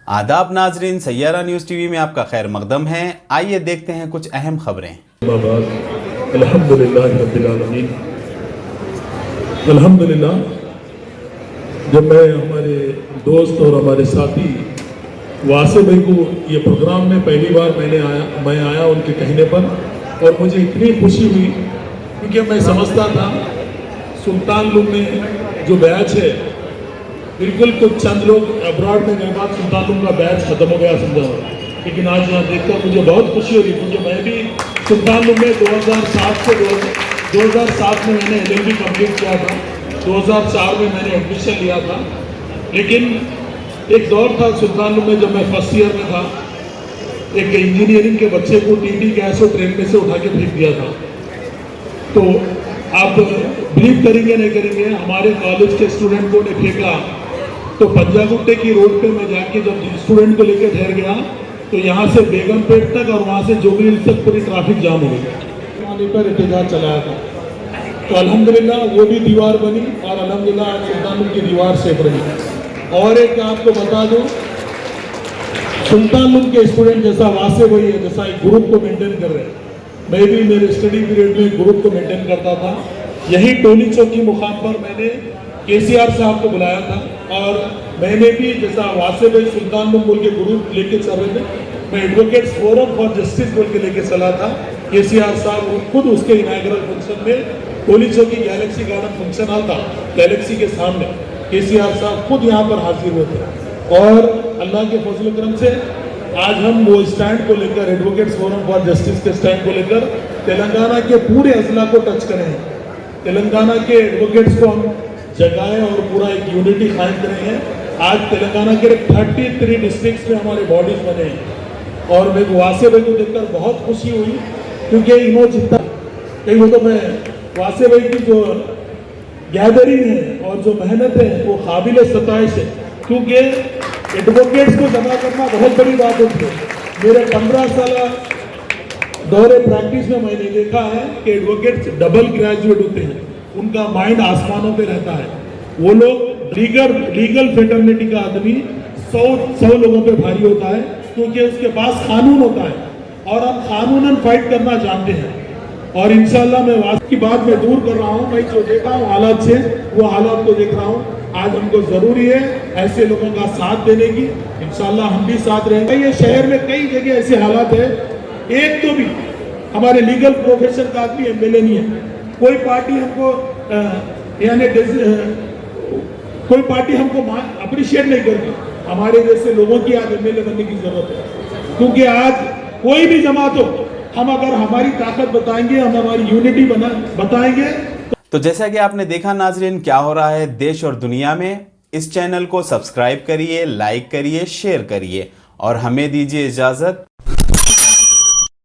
आदाब नाजरीन, Saiyaara news TV में आपका खैर मकदम है। आइए देखते हैं कुछ अहम खबरें। अल्हम्दुलिल्लाह रब्बिल आलमीन। अल्हम्दुलिल्लाह, जब मैं हमारे दोस्त और हमारे साथी वासे भाई को ये प्रोग्राम में पहली बार मैं आया उनके कहने पर, और मुझे इतनी खुशी हुई क्योंकि मैं समझता था सुल्तान लुम में जो बैच है, बिल्कुल कुछ चंद लोग अब्रॉड में गए बाद सुल्तान लुम का बैच खत्म हो गया समझा, लेकिन आज यहाँ देखकर मुझे बहुत खुशी हो रही क्योंकि मैं भी सुल्तान लुम में 2007 में मैंने LLB कंप्लीट किया था, 2004 में मैंने एडमिशन लिया था। लेकिन एक दौर था सुल्तान लुम में जब मैं फर्स्ट ईयर में था, एक इंजीनियरिंग के बच्चे को TT गैस और ट्रेन में से उठा के फेंक दिया था। तो आप बिलीव करेंगे नहीं करेंगे, हमारे कॉलेज के स्टूडेंट को ने फेंका तो पंजागुट्टे की रोड पे मैं जाके जब स्टूडेंट को लेकर ठहर गया तो यहाँ से बेगमपेट तक और वहाँ से जोगरी तक पूरी ट्रैफिक जाम हो गई। वहाँ पर एहतजाज चलाया था, तो अल्हम्दुलिल्लाह वो भी दीवार बनी और अल्हम्दुलिल्लाह सुल्तान की दीवार सेफ रही। और एक आपको बता दूं, सुल्तान लुम के स्टूडेंट जैसा वासे भाई है, जैसा एक ग्रुप को मेंटेन कर रहे हैं, मैं भी मेरे स्टडी पीरियड में ग्रुप को मेंटेन करता था। यही टोली चौकी मुकाम पर मैंने KCR साहब को बुलाया था और मैंने भी जैसा वासे भाई सुल्तान लुम बोल के ग्रुप लेके चल रहे थे, मैं एडवोकेट्स फोरम फॉर जस्टिस बोल के लेके चला था। KCR साहब खुद उसके इनॉग्रेशन फंक्शन में टोली चौकी गैलेक्सी गार्डन फंक्शन हॉल था, गैलेक्सी के सामने KCR साहब खुद यहाँ पर हाजिर हुए थे। और अल्लाह के फजल करम से आज हम वो स्टैंड को लेकर, एडवोकेट्स फोरम फॉर जस्टिस के स्टैंड को लेकर तेलंगाना के पूरे अजला को टच करें हैं, तेलंगाना के एडवोकेट्स को हम जगाएं और पूरा एक यूनिटी कायम करें हैं। आज तेलंगाना के 33 डिस्ट्रिक्ट्स में हमारे बॉडीज बने हैं और मेरे वासे भाई को देखकर बहुत खुशी हुई क्योंकि इन्होंने जितना कहीं, वो तो मैं वासे भाई की जो गैदरिंग है और जो मेहनत है वो काबिल सताइश है, क्योंकि एडवोकेट्स को जमा करना बहुत बड़ी बात होती है। मेरे 15 साल दौरे प्रैक्टिस में मैंने देखा है कि एडवोकेट्स डबल ग्रेजुएट होते हैं, उनका माइंड आसमानों पे रहता है। वो लोग लीगल फेटर्निटी का आदमी 100 लोगों पे भारी होता है क्योंकि उसके पास कानून होता है और हम कानूनन फाइट करना जानते हैं। और इंशाल्लाह मैं वास्तव की बात में दूर कर रहा हूँ, मैं जो देखा हूँ हालात से, वो हालात को देख रहा हूँ। आज हमको जरूरी है ऐसे लोगों का साथ देने की, इंशाल्लाह हम भी साथ रहेंगे। ये शहर में कई जगह ऐसे हालात है, एक तो भी हमारे लीगल प्रोफेशन का आदमी MLA नहीं है, कोई पार्टी हमको कोई पार्टी हमको अप्रिशिएट नहीं करती। हमारे जैसे लोगों की आज MLA बनने की जरूरत है, क्योंकि आज कोई भी जमात हो, हम अगर हमारी ताकत बताएंगे, हम हमारी यूनिटी बताएंगे। तो जैसा कि आपने देखा नाजरीन, क्या हो रहा है देश और दुनिया में। इस चैनल को सब्सक्राइब करिए, लाइक करिए, शेयर करिए और हमें दीजिए इजाज़त।